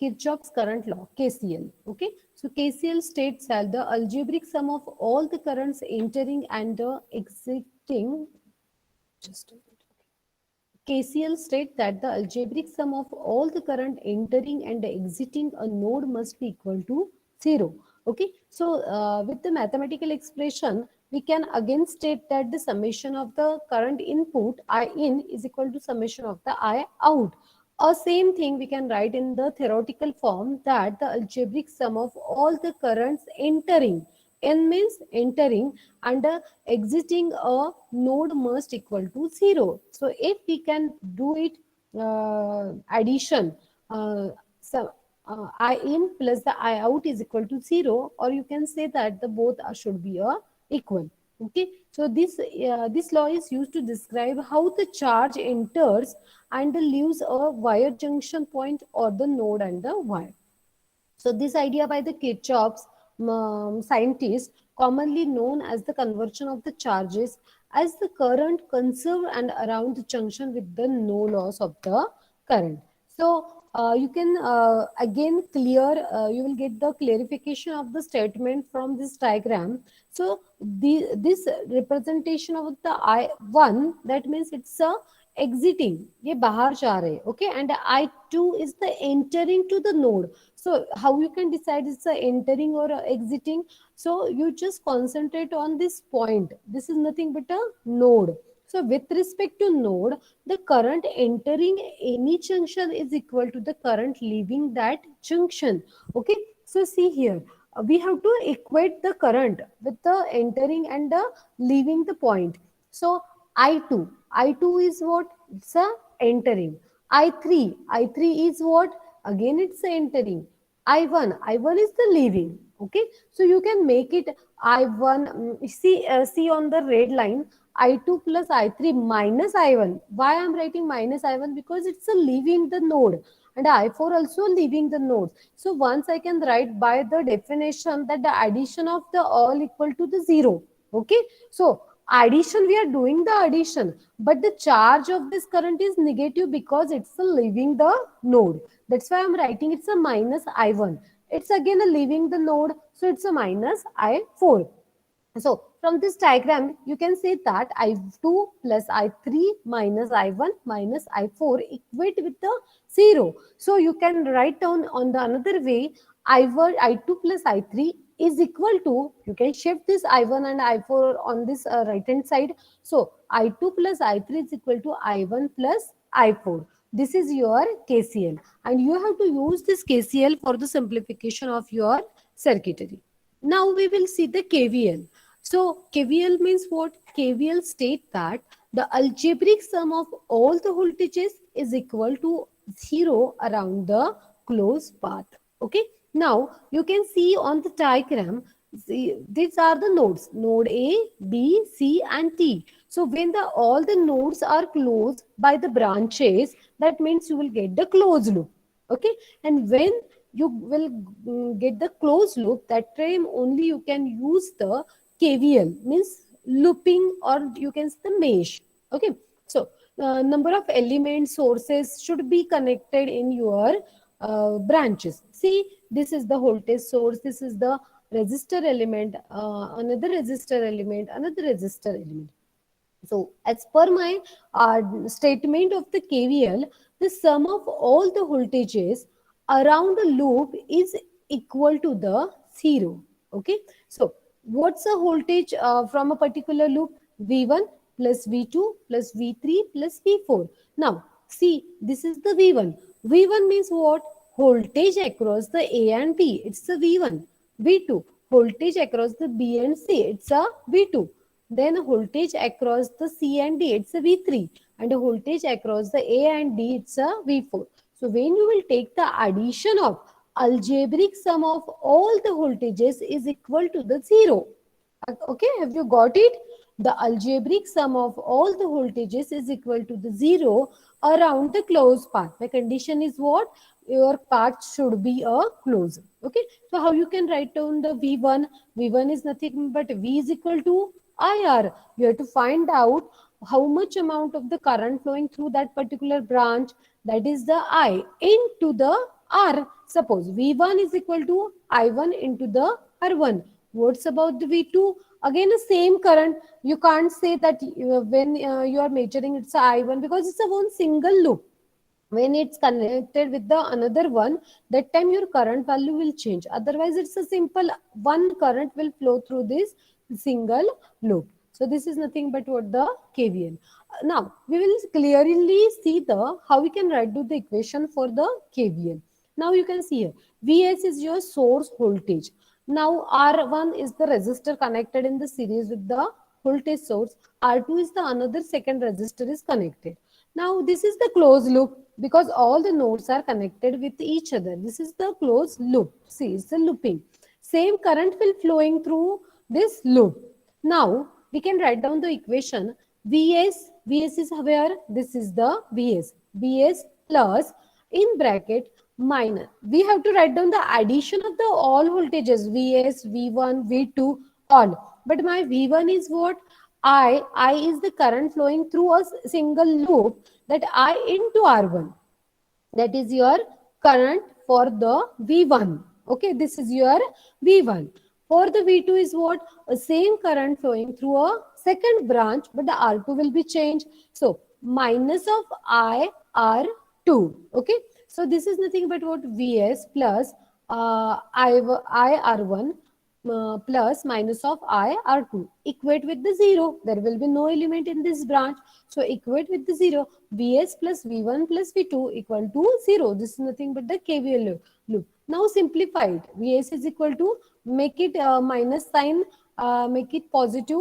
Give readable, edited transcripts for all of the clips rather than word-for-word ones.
Kirchhoff's current law, KCL. Okay, so KCL states that the algebraic sum of all the currents entering and the exiting. Just a minute. KCL states that the algebraic sum of all the current entering and exiting a node must be equal to 0. Okay, so with the mathematical expression, we can again state that the summation of the current input I in is equal to summation of the I out. Or same thing we can write in the theoretical form that the algebraic sum of all the currents entering, N means entering, and exiting a node must equal to 0. So if we can do it addition, so I in plus the I out is equal to 0, or you can say that the both should be equal. Okay, so this law is used to describe how the charge enters and leaves a wire junction point or the node and the wire. So this idea by the Kirchhoff's scientist, commonly known as the conversion of the charges as the current conserved and around the junction with the no loss of the current. So you can again you will get the clarification of the statement from this diagram. So this representation of the I1, that means it's a exiting, ये बाहर जा रहे, okay, and I2 is the entering to the node. So how you can decide it's a entering or a exiting? So you just concentrate on this point. This is nothing but a node. So with respect to node, the current entering any junction is equal to the current leaving that junction. Okay, so see here, we have to equate the current with the entering and the leaving the point. So I2 is what? It's a entering. I3 is what? Again it's a entering. I1 is the leaving. Okay, so you can make it I1, see on the red line, I2 plus I3 minus I1. Why I'm writing minus I1? Because it's a leaving the node, and I4 also leaving the node. So once I can write by the definition that the addition of the all equal to the 0. Okay, so addition, we are doing the addition, but the charge of this current is negative because it's a leaving the node. That's why I'm writing it's a minus I1. It's again a leaving the node, so it's a minus I4. So from this diagram, you can say that I2 plus I3 minus I1 minus I4 equate with the 0. So you can write down on the another way, I1, I2 plus I3 is equal to, you can shift this I1 and I4 on this right hand side. So I2 plus I3 is equal to I1 plus I4. This is your KCL, and you have to use this KCL for the simplification of your circuitry. Now we will see the KVL. So KVL means what? KVL state that the algebraic sum of all the voltages is equal to 0 around the closed path. Okay. Now you can see on the diagram, these are the nodes, node A, B, C and T. So when all the nodes are closed by the branches, that means you will get the closed loop. Okay. And when you will get the closed loop, that time only you can use the KVL, means looping, or you can say the mesh. Okay, so number of elements, sources should be connected in your branches. See, this is the voltage source, this is the resistor element, another resistor element, another resistor element. So as per my statement of the KVL, the sum of all the voltages around a loop is equal to the 0. Okay. So what's a voltage from a particular loop? V1 plus V2 plus V3 plus V4. Now see, this is the V1. V1 means what? Voltage across the A and B. It's a V1. V2. Voltage across the B and C. It's a V2. Then voltage across the C and D, it's a V3, and a voltage across the A and D, it's a V4. So when you will take the addition of algebraic sum of all the voltages is equal to the 0. Okay, have you got it? The algebraic sum of all the voltages is equal to the 0 around the closed path. The condition is what? Your path should be a closed. Okay, so how you can write down the V1? V1 is nothing but V is equal to IR. You have to find out how much amount of the current flowing through that particular branch, that is the I, into the R. suppose V1 is equal to I1 into the R1. What's about the V2? Again, the same current. You can't say that when you are measuring it's a I1 because it's a one single loop. When it's connected with the another one, that time your current value will change. Otherwise, it's a simple one current will flow through this single loop. So this is nothing but what the KVL. Now we will clearly see the how we can write to the equation for the KVL. Now you can see here Vs is your source voltage. Now R1 is the resistor connected in the series with the voltage source. R2 is the another second resistor is connected. Now this is the closed loop because all the nodes are connected with each other. This is the closed loop. See, it's the looping. Same current will flowing through this loop. Now we can write down the equation Vs is where this is the Vs plus in bracket minus. We have to write down the addition of the all voltages Vs, V1, V2 all. But my V1 is what? I is the current flowing through a single loop, that I into R1. That is your current for the V1. Okay, this is your V1. For the V2 is what? A same current flowing through a second branch, but the R2 will be changed. So minus of I R2. Okay, so this is nothing but what? Vs plus I R1 plus minus of I R2. Equate with the 0. There will be no element in this branch. So equate with the 0. Vs plus V1 plus V2 equal to 0. This is nothing but the KVL loop. Now simplify it. Vs is equal to, make it minus sign, make it positive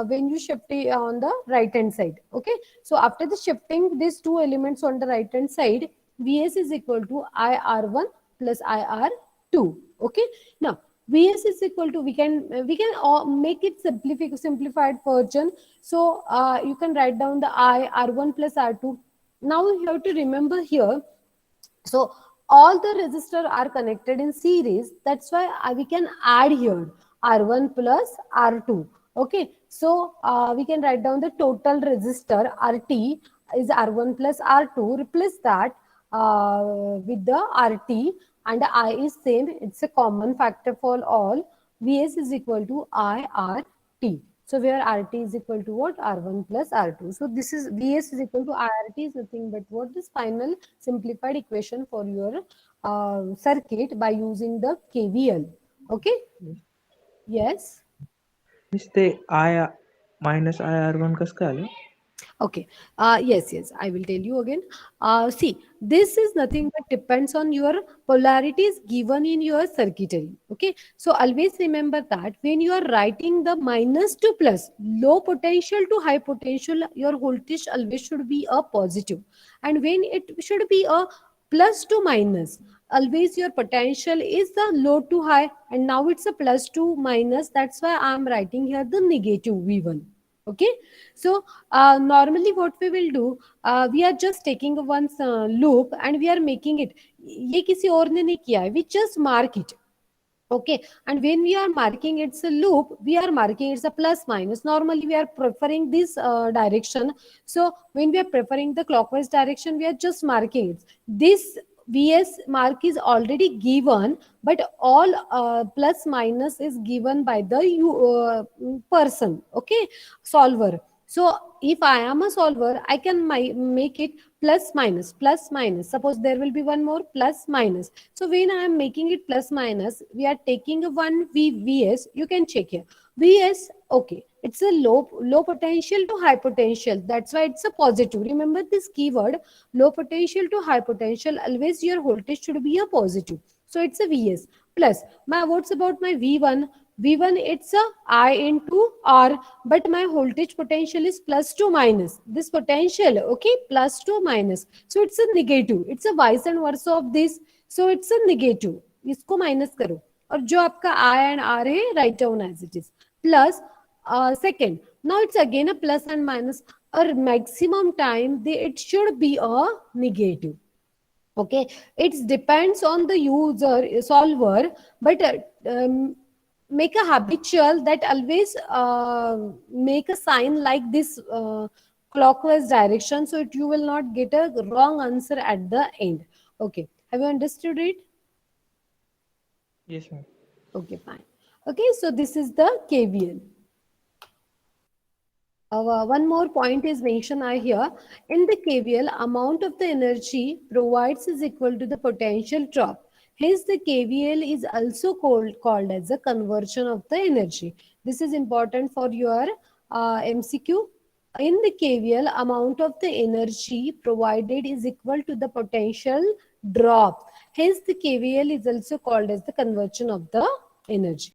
when you shift it on the right hand side. Okay. So after the shifting these two elements on the right hand side, Vs is equal to IR1 plus IR2. Okay. Now Vs is equal to, we can make it simplified version. So you can write down the R1 plus R2. Now you have to remember here. So all the resistors are connected in series. That's why we can add here R1 plus R2. Okay. So we can write down the total resistor RT is R1 plus R2. Replace that with the RT, and I is same. It's a common factor for all. Vs is equal to IRT. So where RT is equal to what? R1 plus R2. So this is Vs is equal to IRT is nothing but what? This final simplified equation for your circuit by using the KVL. Okay? Yes. Miss ते I minus IR1 कसं काय आलं? Okay. Yes, I will tell you again. See, this is nothing but depends on your polarities given in your circuitry. Okay. So always remember that when you are writing the minus to plus, low potential to high potential, your voltage always should be a positive. And when it should be a plus to minus, always your potential is the low to high. And now it's a plus to minus. That's why I'm writing here the negative V1. Okay. So normally what we will do, we are just taking one loop and we are making it, ये किसी और ने नहीं किया है, we just mark it. Okay. And when we are marking it's a loop, we are marking it's a plus minus. Normally we are preferring this direction. So when we are preferring the clockwise direction, we are just marking it. This Vs mark is already given, but all plus minus is given by the person. Okay. Solver. So if I am a solver, I can make it plus minus, plus minus. Suppose there will be one more plus minus. So when I am making it plus minus, we are taking a one Vs. You can check here. Vs, okay. It's a low potential to high potential. That's why it's a positive. Remember this keyword, low potential to high potential. Always your voltage should be a positive. So it's a Vs plus. My what's about my V1? V1 it's a I into R, but my voltage potential is plus to minus. This potential, okay, plus to minus. So it's a negative. It's a vice and versa of this. So it's a negative. इसको minus करो और जो आपका I and R है write down as it is. Plus second. Now it's again a plus and minus. Or maximum time it should be a negative. Okay, it depends on the user solver, but make a habitual that always make a sign like this clockwise direction, so you will not get a wrong answer at the end. Okay, have you understood it? Yes, ma'am. Okay, fine. Okay, so this is the KVL. One more point is mentioned here. In the KVL, amount of the energy provides is equal to the potential drop. Hence, the KVL is also called as a conversion of the energy. This is important for your MCQ. In the KVL, amount of the energy provided is equal to the potential drop. Hence, the KVL is also called as the conversion of the energy.